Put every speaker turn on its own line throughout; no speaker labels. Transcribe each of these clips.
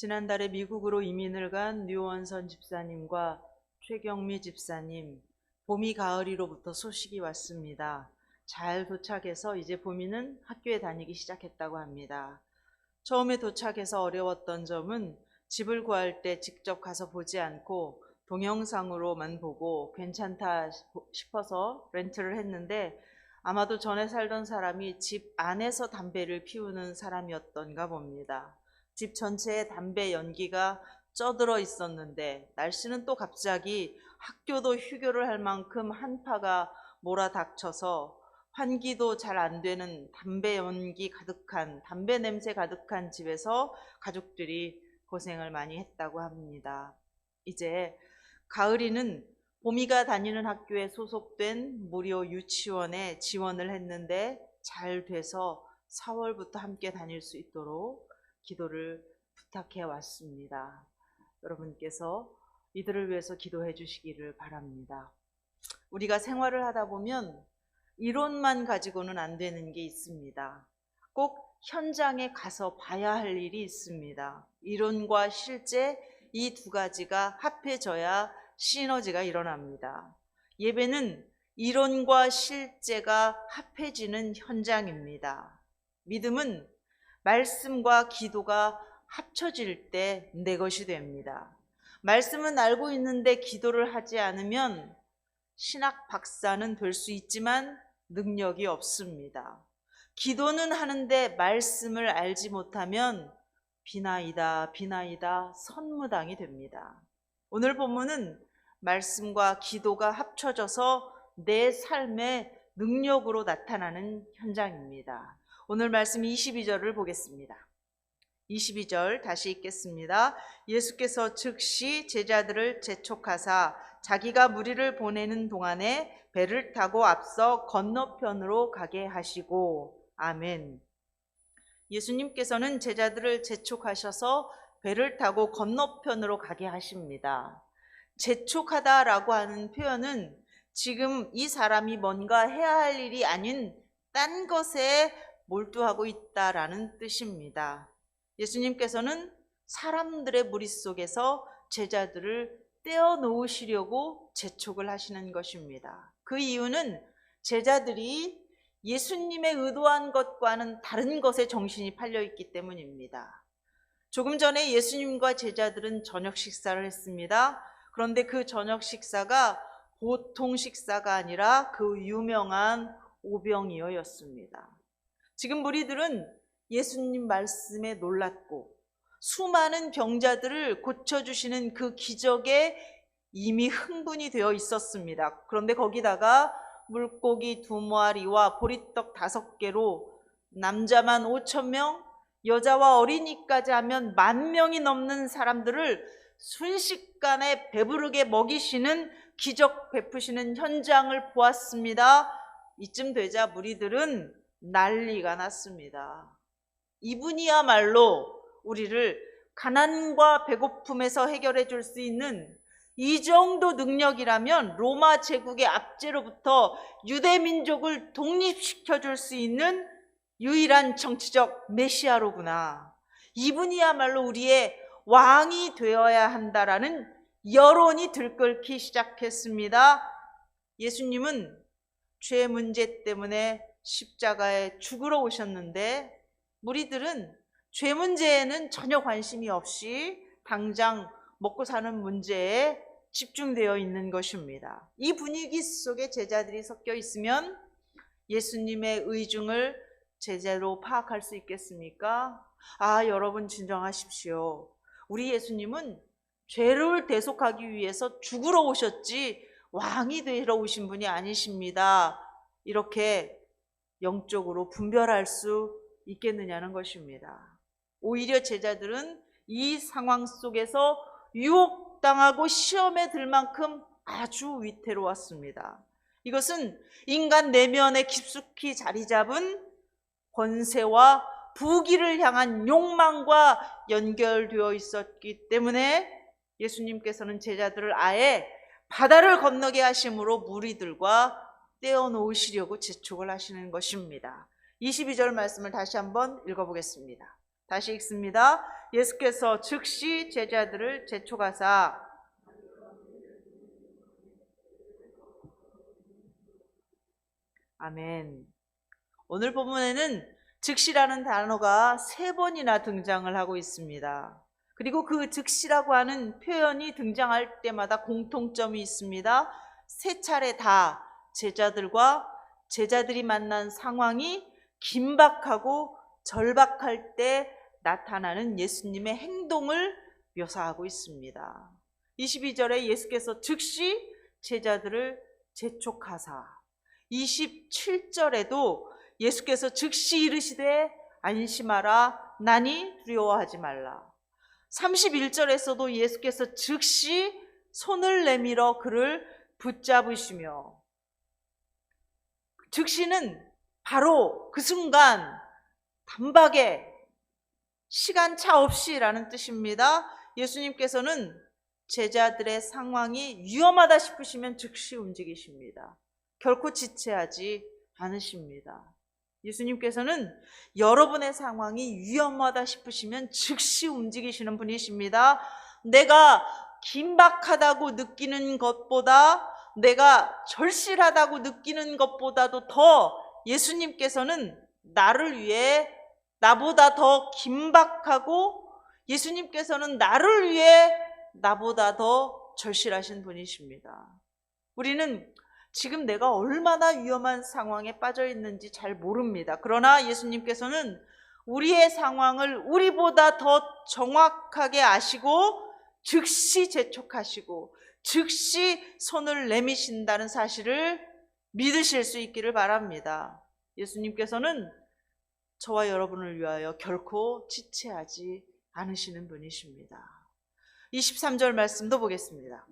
지난달에 미국으로 이민을 간 류원선 집사님과 최경미 집사님, 봄이 가을이로부터 소식이 왔습니다. 잘 도착해서 이제 봄이는 학교에 다니기 시작했다고 합니다. 처음에 도착해서 어려웠던 점은 집을 구할 때 직접 가서 보지 않고 동영상으로만 보고 괜찮다 싶어서 렌트를 했는데, 아마도 전에 살던 사람이 집 안에서 담배를 피우는 사람이었던가 봅니다. 집 전체에 담배 연기가 쪄들어 있었는데, 날씨는 또 갑자기 학교도 휴교를 할 만큼 한파가 몰아닥쳐서 환기도 잘 안 되는 담배 연기 가득한, 담배 냄새 가득한 집에서 가족들이 고생을 많이 했다고 합니다. 이제 가을이는 봄이가 다니는 학교에 소속된 무료 유치원에 지원을 했는데 잘 돼서 4월부터 함께 다닐 수 있도록 기도를 부탁해 왔습니다. 여러분께서 이들을 위해서 기도해 주시기를 바랍니다. 우리가 생활을 하다 보면 이론만 가지고는 안 되는 게 있습니다. 꼭 현장에 가서 봐야 할 일이 있습니다. 이론과 실제 이 두 가지가 합해져야 시너지가 일어납니다. 예배는 이론과 실제가 합해지는 현장입니다. 믿음은 말씀과 기도가 합쳐질 때 내 것이 됩니다. 말씀은 알고 있는데 기도를 하지 않으면 신학 박사는 될 수 있지만 능력이 없습니다. 기도는 하는데 말씀을 알지 못하면 비나이다 선무당이 됩니다. 오늘 본문은 말씀과 기도가 합쳐져서 내 삶의 능력으로 나타나는 현장입니다. 오늘 말씀 22절을 보겠습니다. 22절 다시 읽겠습니다. 예수께서 즉시 제자들을 재촉하사 자기가 무리를 보내는 동안에 배를 타고 앞서 건너편으로 가게 하시고. 아멘. 예수님께서는 제자들을 재촉하셔서 배를 타고 건너편으로 가게 하십니다. 재촉하다라고 하는 표현은 지금 이 사람이 뭔가 해야 할 일이 아닌 딴 것에 몰두하고 있다라는 뜻입니다. 예수님께서는 사람들의 무리 속에서 제자들을 떼어놓으시려고 재촉을 하시는 것입니다. 그 이유는 제자들이 예수님의 의도한 것과는 다른 것에 정신이 팔려 있기 때문입니다. 조금 전에 예수님과 제자들은 저녁 식사를 했습니다. 그런데 그 저녁 식사가 보통 식사가 아니라 그 유명한 오병이어였습니다. 지금 무리들은 예수님 말씀에 놀랐고 수많은 병자들을 고쳐주시는 그 기적에 이미 흥분이 되어 있었습니다. 그런데 거기다가 물고기 2마리와 보리떡 5개로 남자만 5,000명, 여자와 어린이까지 하면 10,000명이 넘는 사람들을 순식간에 배부르게 먹이시는 기적 베푸시는 현장을 보았습니다. 이쯤 되자 무리들은 난리가 났습니다. 이분이야말로 우리를 가난과 배고픔에서 해결해 줄 수 있는, 이 정도 능력이라면 로마 제국의 압제로부터 유대 민족을 독립시켜 줄 수 있는 유일한 정치적 메시아로구나. 이분이야말로 우리의 왕이 되어야 한다라는 여론이 들끓기 시작했습니다. 예수님은 죄 문제 때문에 십자가에 죽으러 오셨는데 무리들은 죄 문제에는 전혀 관심이 없이 당장 먹고 사는 문제에 집중되어 있는 것입니다. 이 분위기 속에 제자들이 섞여 있으면 예수님의 의중을 제대로 파악할 수 있겠습니까? 여러분 진정하십시오. 우리 예수님은 죄를 대속하기 위해서 죽으러 오셨지 왕이 되러 오신 분이 아니십니다. 이렇게 영적으로 분별할 수 있겠느냐는 것입니다. 오히려 제자들은 이 상황 속에서 유혹당하고 시험에 들 만큼 아주 위태로웠습니다. 이것은 인간 내면에 깊숙이 자리 잡은 권세와 부귀를 향한 욕망과 연결되어 있었기 때문에 예수님께서는 제자들을 아예 바다를 건너게 하심으로 무리들과 떼어놓으시려고 재촉을 하시는 것입니다. 22절 말씀을 다시 한번 읽어보겠습니다. 다시 읽습니다. 예수께서 즉시 제자들을 재촉하사 아멘. 오늘 본문에는 즉시라는 단어가 3번이나 등장을 하고 있습니다. 그리고 그 즉시라고 하는 표현이 등장할 때마다 공통점이 있습니다. 3차례 다 제자들이 만난 상황이 긴박하고 절박할 때 나타나는 예수님의 행동을 묘사하고 있습니다. 22절에 예수께서 즉시 제자들을 재촉하사, 27절에도 예수께서 즉시 이르시되 안심하라, 나니 두려워하지 말라. 31절에서도 예수께서 즉시 손을 내밀어 그를 붙잡으시며, 즉시는 바로 그 순간 단박에 시간차 없이라는 뜻입니다. 예수님께서는 제자들의 상황이 위험하다 싶으시면 즉시 움직이십니다. 결코 지체하지 않으십니다. 예수님께서는 여러분의 상황이 위험하다 싶으시면 즉시 움직이시는 분이십니다. 내가 긴박하다고 느끼는 것보다, 내가 절실하다고 느끼는 것보다도 더 예수님께서는 나를 위해 나보다 더 긴박하고, 예수님께서는 나를 위해 나보다 더 절실하신 분이십니다. 우리는 지금 내가 얼마나 위험한 상황에 빠져 있는지 잘 모릅니다. 그러나 예수님께서는 우리의 상황을 우리보다 더 정확하게 아시고 즉시 재촉하시고 즉시 손을 내미신다는 사실을 믿으실 수 있기를 바랍니다. 예수님께서는 저와 여러분을 위하여 결코 지체하지 않으시는 분이십니다. 23절 말씀도 보겠습니다.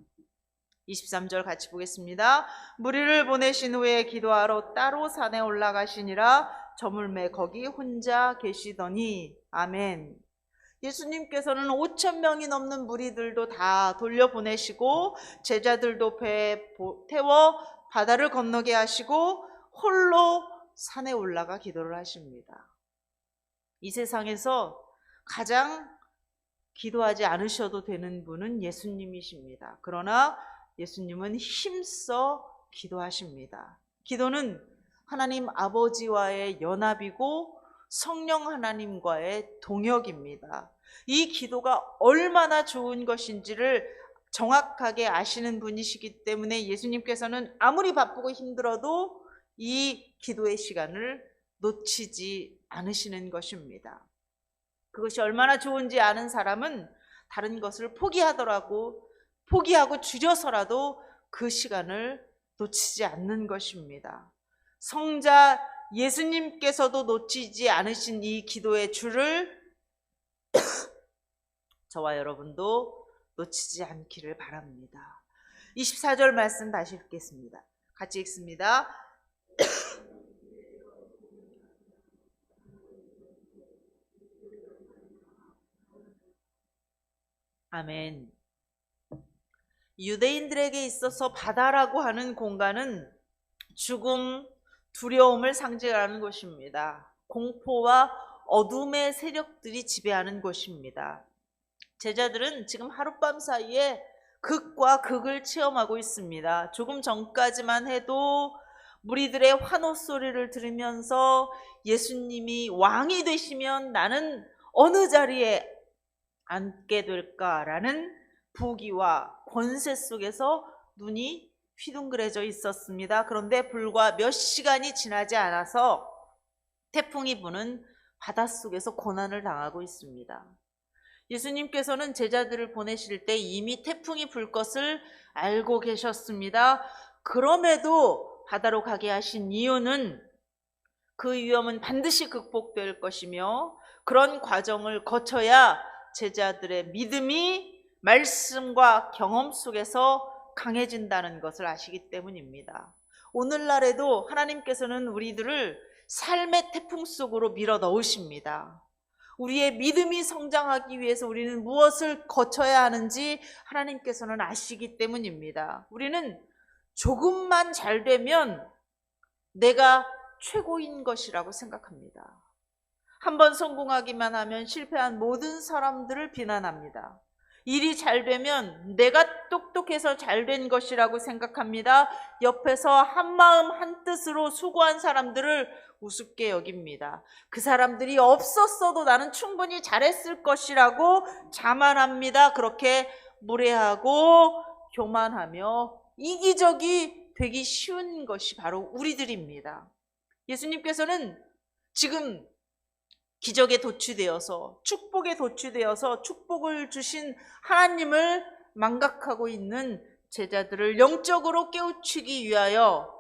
23절 같이 보겠습니다. 무리를 보내신 후에 기도하러 따로 산에 올라가시니라. 저물매 거기 혼자 계시더니. 아멘. 예수님께서는 5,000명이 넘는 무리들도 다 돌려보내시고 제자들도 배에 태워 바다를 건너게 하시고 홀로 산에 올라가 기도를 하십니다. 이 세상에서 가장 기도하지 않으셔도 되는 분은 예수님이십니다. 그러나 예수님은 힘써 기도하십니다. 기도는 하나님 아버지와의 연합이고 성령 하나님과의 동역입니다. 이 기도가 얼마나 좋은 것인지를 정확하게 아시는 분이시기 때문에 예수님께서는 아무리 바쁘고 힘들어도 이 기도의 시간을 놓치지 않으시는 것입니다. 그것이 얼마나 좋은지 아는 사람은 다른 것을 포기하고 줄여서라도 그 시간을 놓치지 않는 것입니다. 성자 예수님께서도 놓치지 않으신 이 기도의 줄을 저와 여러분도 놓치지 않기를 바랍니다. 24절 말씀 다시 읽겠습니다. 같이 읽습니다. 아멘. 유대인들에게 있어서 바다라고 하는 공간은 죽음, 두려움을 상징하는 곳입니다. 공포와 어둠의 세력들이 지배하는 곳입니다. 제자들은 지금 하룻밤 사이에 극과 극을 체험하고 있습니다. 조금 전까지만 해도 무리들의 환호 소리를 들으면서 예수님이 왕이 되시면 나는 어느 자리에 앉게 될까라는 부귀와 권세 속에서 눈이 휘둥그레져 있었습니다. 그런데 불과 몇 시간이 지나지 않아서 태풍이 부는 바닷속에서 고난을 당하고 있습니다. 예수님께서는 제자들을 보내실 때 이미 태풍이 불 것을 알고 계셨습니다. 그럼에도 바다로 가게 하신 이유는 그 위험은 반드시 극복될 것이며 그런 과정을 거쳐야 제자들의 믿음이 말씀과 경험 속에서 강해진다는 것을 아시기 때문입니다. 오늘날에도 하나님께서는 우리들을 삶의 태풍 속으로 밀어 넣으십니다. 우리의 믿음이 성장하기 위해서 우리는 무엇을 거쳐야 하는지 하나님께서는 아시기 때문입니다. 우리는 조금만 잘 되면 내가 최고인 것이라고 생각합니다. 한번 성공하기만 하면 실패한 모든 사람들을 비난합니다. 일이 잘 되면 내가 똑똑해서 잘 된 것이라고 생각합니다. 옆에서 한마음 한뜻으로 수고한 사람들을 우습게 여깁니다. 그 사람들이 없었어도 나는 충분히 잘했을 것이라고 자만합니다. 그렇게 무례하고 교만하며 이기적이 되기 쉬운 것이 바로 우리들입니다. 예수님께서는 지금 기적에 도취되어서 축복에 도취되어서 축복을 주신 하나님을 망각하고 있는 제자들을 영적으로 깨우치기 위하여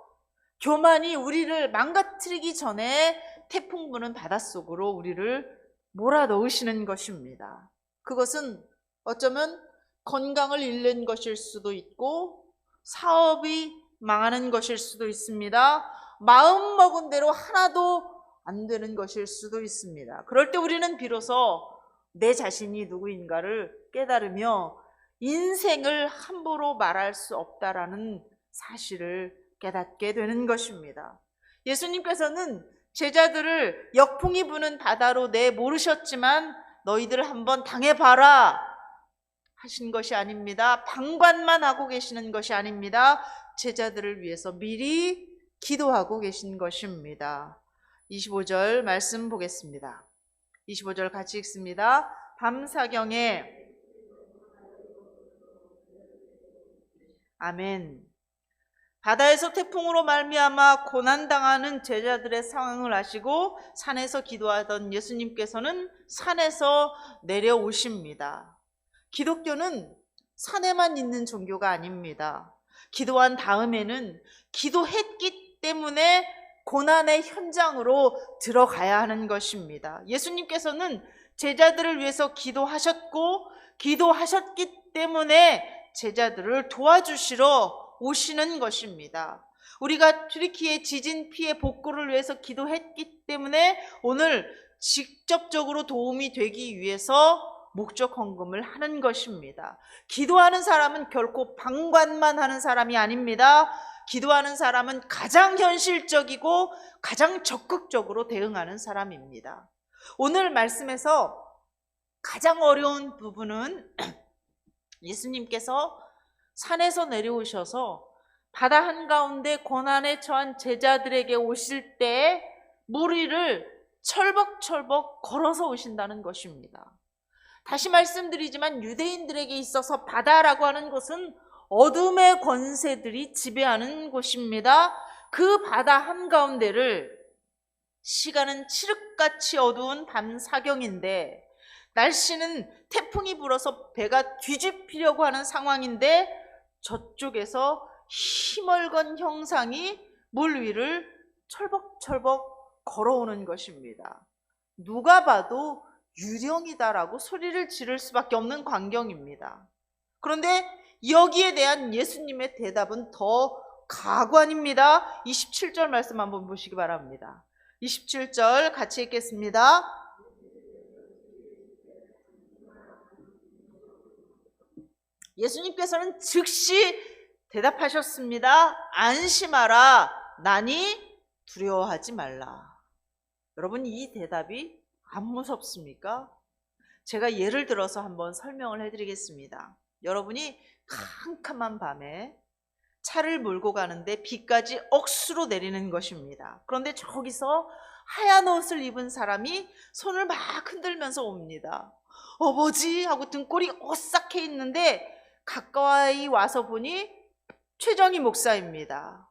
교만이 우리를 망가뜨리기 전에 태풍 부는 바닷속으로 우리를 몰아넣으시는 것입니다. 그것은 어쩌면 건강을 잃는 것일 수도 있고 사업이 망하는 것일 수도 있습니다. 마음먹은 대로 하나도 안 되는 것일 수도 있습니다. 그럴 때 우리는 비로소 내 자신이 누구인가를 깨달으며 인생을 함부로 말할 수 없다라는 사실을 깨닫게 되는 것입니다. 예수님께서는 제자들을 역풍이 부는 바다로 내모르셨지만 너희들 한번 당해봐라 하신 것이 아닙니다. 방관만 하고 계시는 것이 아닙니다. 제자들을 위해서 미리 기도하고 계신 것입니다. 25절 말씀 보겠습니다. 25절 같이 읽습니다. 밤사경에 아멘. 바다에서 태풍으로 말미암아 고난당하는 제자들의 상황을 아시고 산에서 기도하던 예수님께서는 산에서 내려오십니다. 기독교는 산에만 있는 종교가 아닙니다. 기도한 다음에는 기도했기 때문에 고난의 현장으로 들어가야 하는 것입니다. 예수님께서는 제자들을 위해서 기도하셨고 기도하셨기 때문에 제자들을 도와주시러 오시는 것입니다. 우리가 튀르키예 지진 피해 복구를 위해서 기도했기 때문에 오늘 직접적으로 도움이 되기 위해서 목적 헌금을 하는 것입니다. 기도하는 사람은 결코 방관만 하는 사람이 아닙니다. 기도하는 사람은 가장 현실적이고 가장 적극적으로 대응하는 사람입니다. 오늘 말씀에서 가장 어려운 부분은 예수님께서 산에서 내려오셔서 바다 한가운데 고난에 처한 제자들에게 오실 때 물 위를 철벅철벅 걸어서 오신다는 것입니다. 다시 말씀드리지만 유대인들에게 있어서 바다라고 하는 것은 어둠의 권세들이 지배하는 곳입니다. 그 바다 한가운데를 시간은 칠흑같이 어두운 밤 사경인데 날씨는 태풍이 불어서 배가 뒤집히려고 하는 상황인데 저쪽에서 희멀건 형상이 물 위를 철벅철벅 걸어오는 것입니다. 누가 봐도 유령이다라고 소리를 지를 수밖에 없는 광경입니다. 그런데 여기에 대한 예수님의 대답은 더 가관입니다. 27절 말씀 한번 보시기 바랍니다. 27절 같이 읽겠습니다. 예수님께서는 즉시 대답하셨습니다. 안심하라. 나니 두려워하지 말라. 여러분, 이 대답이 안 무섭습니까? 제가 예를 들어서 한번 설명을 해드리겠습니다. 여러분이 캄캄한 밤에 차를 몰고 가는데 비까지 억수로 내리는 것입니다. 그런데 저기서 하얀 옷을 입은 사람이 손을 막 흔들면서 옵니다. 뭐지? 하고 등골이 오싹해 있는데 가까이 와서 보니 최정희 목사입니다.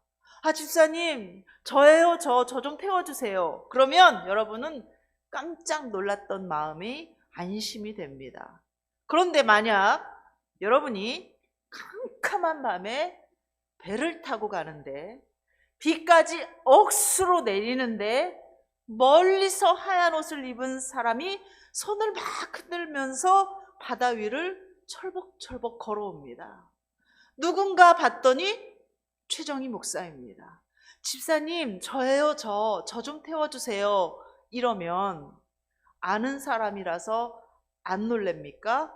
집사님, 저예요. 저 좀 태워주세요. 그러면 여러분은 깜짝 놀랐던 마음이 안심이 됩니다. 그런데 만약 여러분이 캄캄한 밤에 배를 타고 가는데 비까지 억수로 내리는데 멀리서 하얀 옷을 입은 사람이 손을 막 흔들면서 바다 위를 철벅철벅 걸어옵니다. 누군가 봤더니 최정희 목사입니다. 집사님, 저예요. 저 좀 태워주세요. 이러면 아는 사람이라서 안 놀랍니까?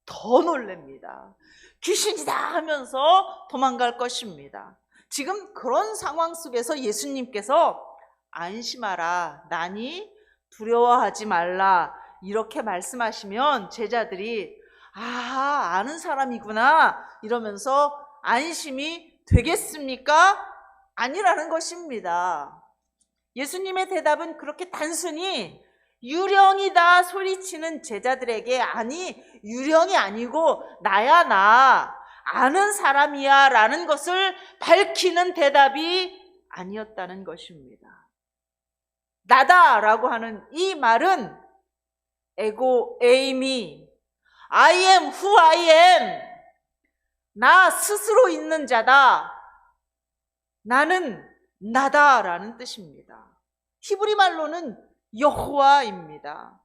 더 놀랍니다. 귀신이다 하면서 도망갈 것입니다. 지금 그런 상황 속에서 예수님께서 안심하라. 나니 두려워하지 말라 이렇게 말씀하시면 제자들이 아는 사람이구나 이러면서 안심이 되겠습니까? 아니라는 것입니다. 예수님의 대답은 그렇게 단순히 유령이다 소리치는 제자들에게 아니 유령이 아니고 나야 나 아는 사람이야 라는 것을 밝히는 대답이 아니었다는 것입니다. 나다라고 하는 이 말은 에고 에이미 I am who I am 나 스스로 있는 자다 나는 나다라는 뜻입니다. 히브리 말로는 여호와입니다.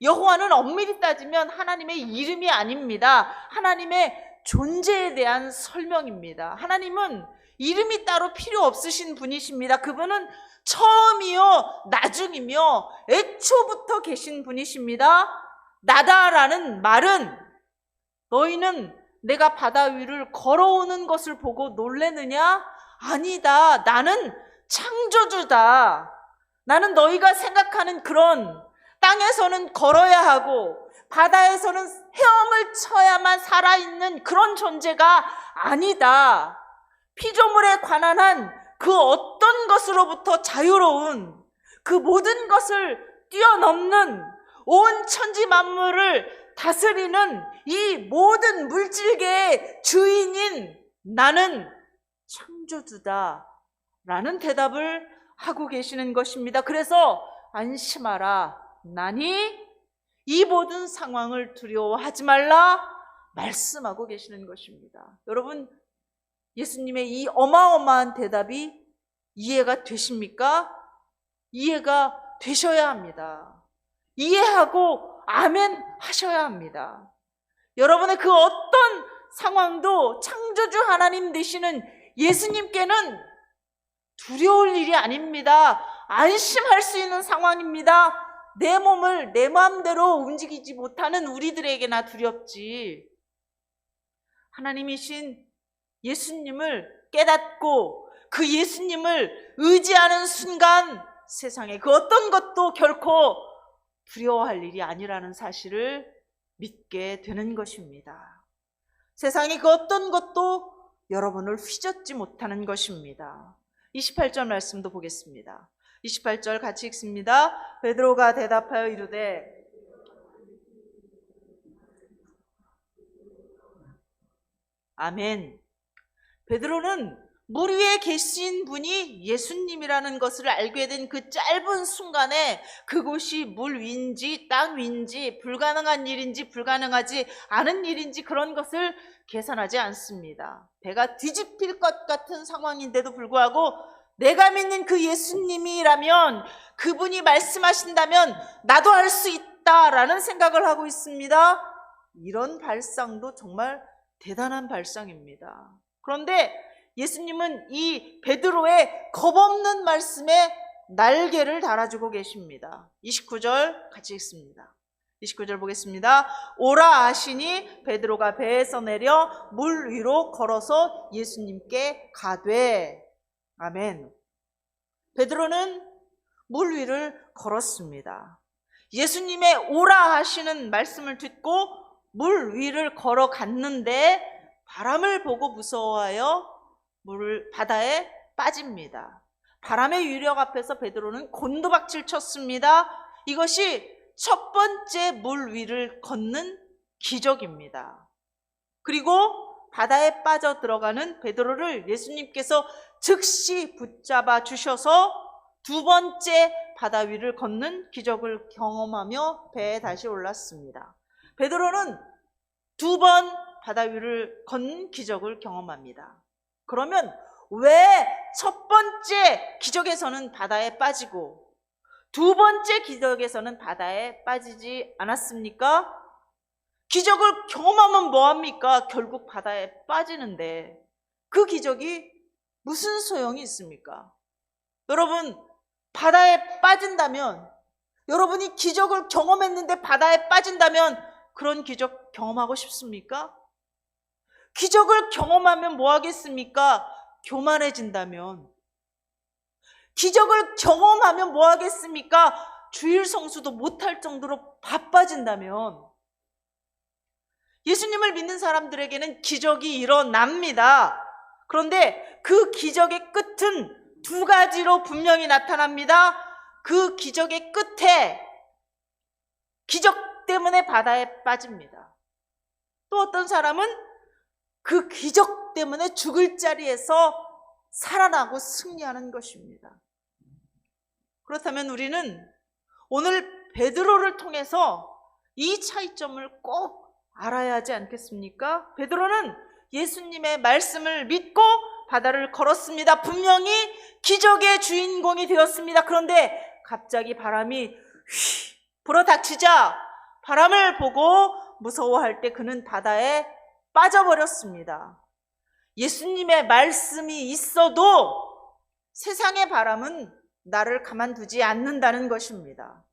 여호와는 엄밀히 따지면 하나님의 이름이 아닙니다. 하나님의 존재에 대한 설명입니다. 하나님은 이름이 따로 필요 없으신 분이십니다. 그분은 처음이요 나중이며 애초부터 계신 분이십니다. 나다라는 말은 너희는 내가 바다 위를 걸어오는 것을 보고 놀래느냐? 아니다. 나는 창조주다. 나는 너희가 생각하는 그런 땅에서는 걸어야 하고 바다에서는 헤엄을 쳐야만 살아있는 그런 존재가 아니다. 피조물에 관한 한 그 어떤 것으로부터 자유로운 그 모든 것을 뛰어넘는 온 천지 만물을 다스리는 이 모든 물질계의 주인인 나는 창조주다 라는 대답을 하고 계시는 것입니다. 그래서 안심하라 나니 이 모든 상황을 두려워하지 말라 말씀하고 계시는 것입니다. 여러분 예수님의 이 어마어마한 대답이 이해가 되십니까? 이해가 되셔야 합니다. 이해하고 아멘 하셔야 합니다. 여러분의 그 어떤 상황도 창조주 하나님 되시는 예수님께는 두려울 일이 아닙니다. 안심할 수 있는 상황입니다. 내 몸을 내 마음대로 움직이지 못하는 우리들에게나 두렵지. 하나님이신 예수님을 깨닫고 그 예수님을 의지하는 순간 세상에 그 어떤 것도 결코 두려워할 일이 아니라는 사실을 믿게 되는 것입니다. 세상에 그 어떤 것도 여러분을 휘젓지 못하는 것입니다. 28절 말씀도 보겠습니다. 28절 같이 읽습니다. 베드로가 대답하여 이르되 아멘. 베드로는 물 위에 계신 분이 예수님이라는 것을 알게 된 그 짧은 순간에 그곳이 물 위인지 땅 위인지 불가능한 일인지 불가능하지 않은 일인지 그런 것을 계산하지 않습니다. 배가 뒤집힐 것 같은 상황인데도 불구하고 내가 믿는 그 예수님이라면 그분이 말씀하신다면 나도 할 수 있다라는 생각을 하고 있습니다. 이런 발상도 정말 대단한 발상입니다. 그런데 예수님은 이 베드로의 겁없는 말씀에 날개를 달아주고 계십니다. 29절 같이 읽습니다. 29절 보겠습니다. 오라 하시니 베드로가 배에서 내려 물 위로 걸어서 예수님께 가되 아멘. 베드로는 물 위를 걸었습니다. 예수님의 오라 하시는 말씀을 듣고 물 위를 걸어갔는데 바람을 보고 무서워하여 바다에 빠집니다. 바람의 유력 앞에서 베드로는 곤두박질 쳤습니다. 이것이 첫 번째 물 위를 걷는 기적입니다. 그리고 바다에 빠져 들어가는 베드로를 예수님께서 즉시 붙잡아 주셔서 두 번째 바다 위를 걷는 기적을 경험하며 배에 다시 올랐습니다. 베드로는 두 번 바다 위를 걷는 기적을 경험합니다. 그러면 왜 첫 번째 기적에서는 바다에 빠지고 두 번째 기적에서는 바다에 빠지지 않았습니까? 기적을 경험하면 뭐합니까? 결국 바다에 빠지는데 그 기적이 무슨 소용이 있습니까? 여러분 바다에 빠진다면 여러분이 기적을 경험했는데 바다에 빠진다면 그런 기적 경험하고 싶습니까? 기적을 경험하면 뭐 하겠습니까? 교만해진다면. 기적을 경험하면 뭐 하겠습니까? 주일 성수도 못할 정도로 바빠진다면 예수님을 믿는 사람들에게는 기적이 일어납니다. 그런데 그 기적의 끝은 두 가지로 분명히 나타납니다. 그 기적의 끝에 기적 때문에 바다에 빠집니다. 또 어떤 사람은 그 기적 때문에 죽을 자리에서 살아나고 승리하는 것입니다. 그렇다면 우리는 오늘 베드로를 통해서 이 차이점을 꼭 알아야 하지 않겠습니까? 베드로는 예수님의 말씀을 믿고 바다를 걸었습니다. 분명히 기적의 주인공이 되었습니다. 그런데 갑자기 바람이 불어닥치자 바람을 보고 무서워할 때 그는 바다에 빠져버렸습니다. 예수님의 말씀이 있어도 세상의 바람은 나를 가만두지 않는다는 것입니다.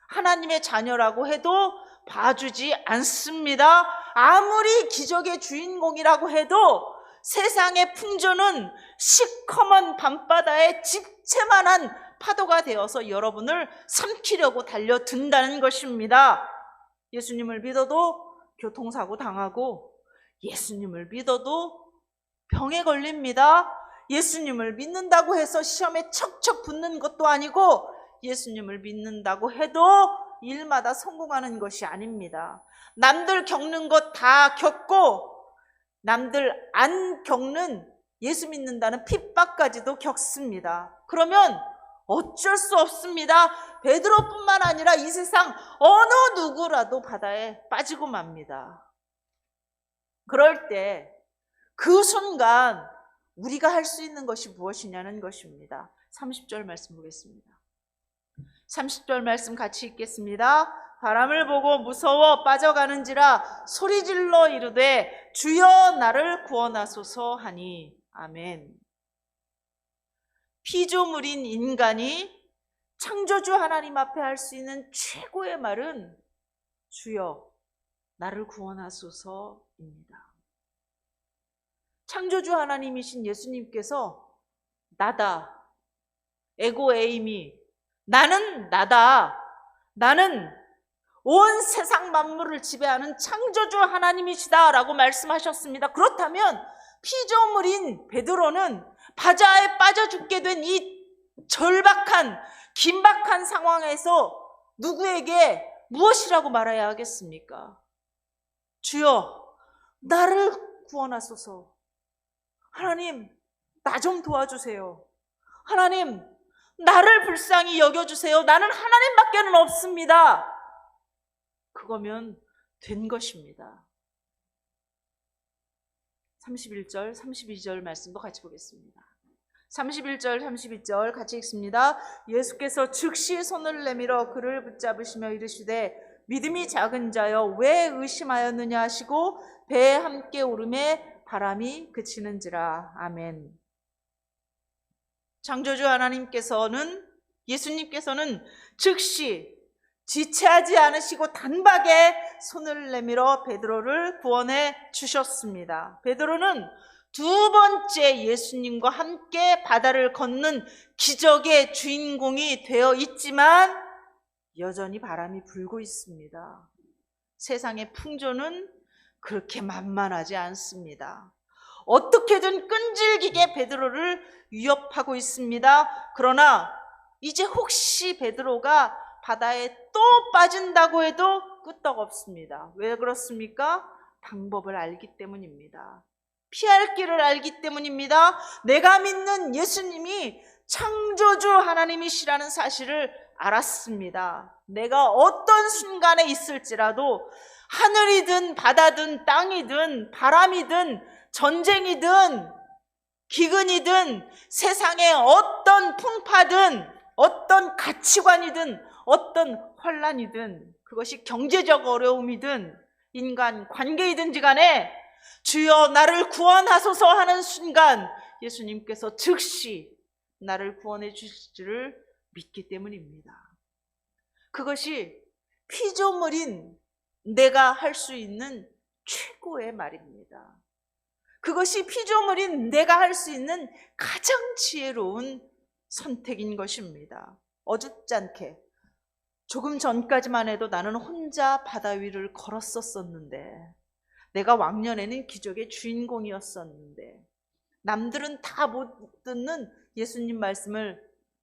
하나님의 자녀라고 해도 봐주지 않습니다. 아무리 기적의 주인공이라고 해도 세상의 풍조는 시커먼 밤바다에 집채만한 파도가 되어서 여러분을 삼키려고 달려든다는 것입니다. 예수님을 믿어도 교통사고 당하고, 예수님을 믿어도 병에 걸립니다. 예수님을 믿는다고 해서 시험에 척척 붙는 것도 아니고, 예수님을 믿는다고 해도 일마다 성공하는 것이 아닙니다. 남들 겪는 것 다 겪고 남들 안 겪는 예수 믿는다는 핍박까지도 겪습니다. 그러면 어쩔 수 없습니다. 베드로뿐만 아니라 이 세상 어느 누구라도 바다에 빠지고 맙니다. 그럴 때 그 순간 우리가 할 수 있는 것이 무엇이냐는 것입니다. 30절 말씀 보겠습니다. 30절 말씀 같이 읽겠습니다. 바람을 보고 무서워 빠져가는지라 소리질러 이르되 주여 나를 구원하소서 하니. 아멘. 피조물인 인간이 창조주 하나님 앞에 할 수 있는 최고의 말은 주여 나를 구원하소서입니다. 창조주 하나님이신 예수님께서 나다, 에고 에이미, 나는 나다, 나는 온 세상 만물을 지배하는 창조주 하나님이시다 라고 말씀하셨습니다. 그렇다면 피조물인 베드로는 바다에 빠져 죽게 된 이 절박한 긴박한 상황에서 누구에게 무엇이라고 말해야 하겠습니까? 주여 나를 구원하소서. 하나님 나 좀 도와주세요. 하나님 나를 불쌍히 여겨주세요. 나는 하나님밖에는 없습니다. 그거면 된 것입니다. 31절, 32절 말씀도 같이 보겠습니다. 31절, 32절 같이 읽습니다. 예수께서 즉시 손을 내밀어 그를 붙잡으시며 이르시되 믿음이 작은 자여 왜 의심하였느냐 하시고 배에 함께 오름에 바람이 그치는지라. 아멘. 창조주 하나님께서는, 예수님께서는 즉시 지체하지 않으시고 단박에 손을 내밀어 베드로를 구원해 주셨습니다. 베드로는 두 번째 예수님과 함께 바다를 걷는 기적의 주인공이 되어 있지만 여전히 바람이 불고 있습니다. 세상의 풍조는 그렇게 만만하지 않습니다. 어떻게든 끈질기게 베드로를 위협하고 있습니다. 그러나 이제 혹시 베드로가 바다에 또 빠진다고 해도 끄떡없습니다. 왜 그렇습니까? 방법을 알기 때문입니다. 피할 길을 알기 때문입니다. 내가 믿는 예수님이 창조주 하나님이시라는 사실을 알았습니다. 내가 어떤 순간에 있을지라도 하늘이든 바다든 땅이든 바람이든 전쟁이든 기근이든 세상의 어떤 풍파든 어떤 가치관이든 어떤 환란이든 그것이 경제적 어려움이든 인간 관계이든지 간에 주여 나를 구원하소서 하는 순간 예수님께서 즉시 나를 구원해 주실 줄을 믿기 때문입니다. 그것이 피조물인 내가 할 수 있는 최고의 말입니다. 그것이 피조물인 내가 할 수 있는 가장 지혜로운 선택인 것입니다. 어줍지 않게 조금 전까지만 해도 나는 혼자 바다 위를 걸었었는데, 내가 왕년에는 기적의 주인공이었었는데, 남들은 다 못 듣는 예수님 말씀을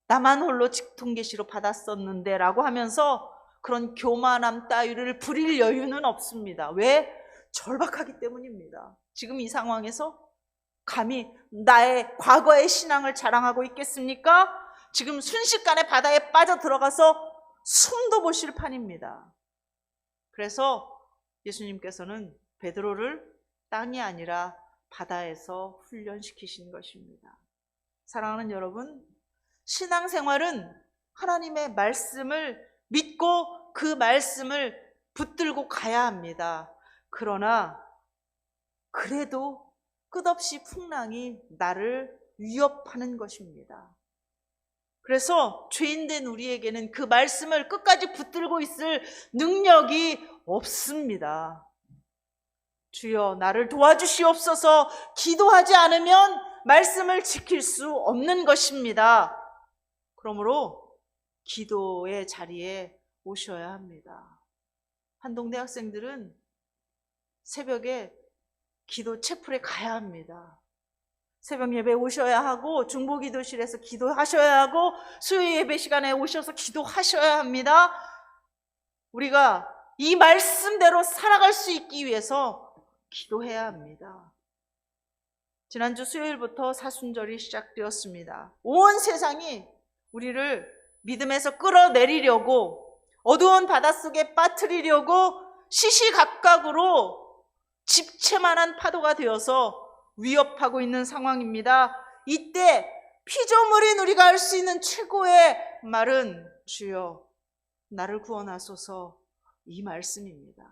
나만 홀로 직통계시로 받았었는데 라고 하면서 그런 교만함 따위를 부릴 여유는 없습니다. 왜? 절박하기 때문입니다. 지금 이 상황에서 감히 나의 과거의 신앙을 자랑하고 있겠습니까? 지금 순식간에 바다에 빠져 들어가서 숨도 못 쉴 판입니다. 그래서 예수님께서는 베드로를 땅이 아니라 바다에서 훈련시키신 것입니다. 사랑하는 여러분, 신앙생활은 하나님의 말씀을 믿고 그 말씀을 붙들고 가야 합니다. 그러나 그래도 끝없이 풍랑이 나를 위협하는 것입니다. 그래서 죄인된 우리에게는 그 말씀을 끝까지 붙들고 있을 능력이 없습니다. 주여 나를 도와주시옵소서. 기도하지 않으면 말씀을 지킬 수 없는 것입니다. 그러므로 기도의 자리에 오셔야 합니다. 한동대 학생들은 새벽에 기도 채플에 가야 합니다. 새벽 예배 오셔야 하고, 중보기도실에서 기도하셔야 하고, 수요 예배 시간에 오셔서 기도하셔야 합니다. 우리가 이 말씀대로 살아갈 수 있기 위해서 기도해야 합니다. 지난주 수요일부터 사순절이 시작되었습니다. 온 세상이 우리를 믿음에서 끌어내리려고, 어두운 바닷속에 빠뜨리려고 시시각각으로 집채만한 파도가 되어서 위협하고 있는 상황입니다. 이때 피조물인 우리가 할 수 있는 최고의 말은 주여 나를 구원하소서, 이 말씀입니다.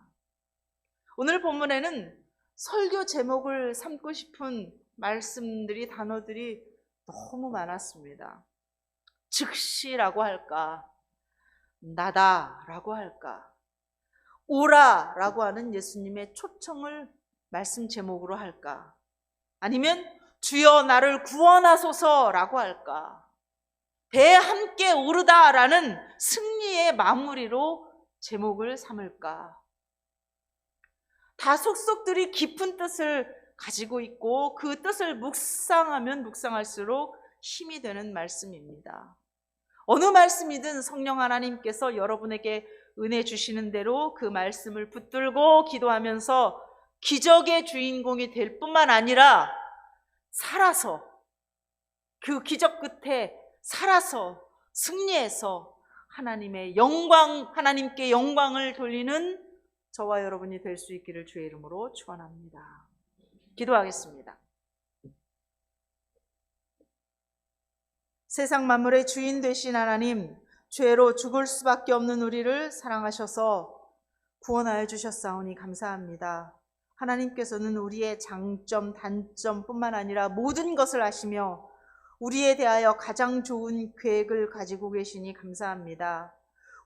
오늘 본문에는 설교 제목을 삼고 싶은 말씀들이, 단어들이 너무 많았습니다. 즉시라고 할까, 나다라고 할까, 오라라고 하는 예수님의 초청을 말씀 제목으로 할까, 아니면 주여 나를 구원하소서라고 할까, 배에 함께 오르다라는 승리의 마무리로 제목을 삼을까. 다 속속들이 깊은 뜻을 가지고 있고 그 뜻을 묵상하면 묵상할수록 힘이 되는 말씀입니다. 어느 말씀이든 성령 하나님께서 여러분에게 은혜 주시는 대로 그 말씀을 붙들고 기도하면서 기적의 주인공이 될 뿐만 아니라 살아서, 그 기적 끝에 살아서 승리해서 하나님의 영광, 하나님께 영광을 돌리는 저와 여러분이 될 수 있기를 주의 이름으로 축원합니다. 기도하겠습니다. 세상 만물의 주인 되신 하나님, 죄로 죽을 수밖에 없는 우리를 사랑하셔서 구원하여 주셨사오니 감사합니다. 하나님께서는 우리의 장점, 단점뿐만 아니라 모든 것을 아시며 우리에 대하여 가장 좋은 계획을 가지고 계시니 감사합니다.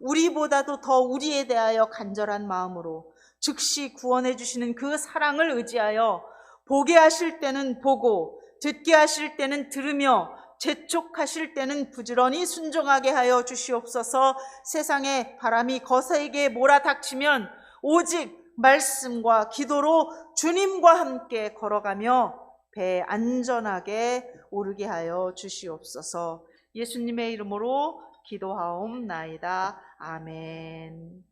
우리보다도 더 우리에 대하여 간절한 마음으로 즉시 구원해 주시는 그 사랑을 의지하여 보게 하실 때는 보고, 듣게 하실 때는 들으며, 재촉하실 때는 부지런히 순종하게 하여 주시옵소서. 세상에 바람이 거세게 몰아닥치면 오직 말씀과 기도로 주님과 함께 걸어가며 배에 안전하게 오르게 하여 주시옵소서. 예수님의 이름으로 기도하옵나이다. 아멘.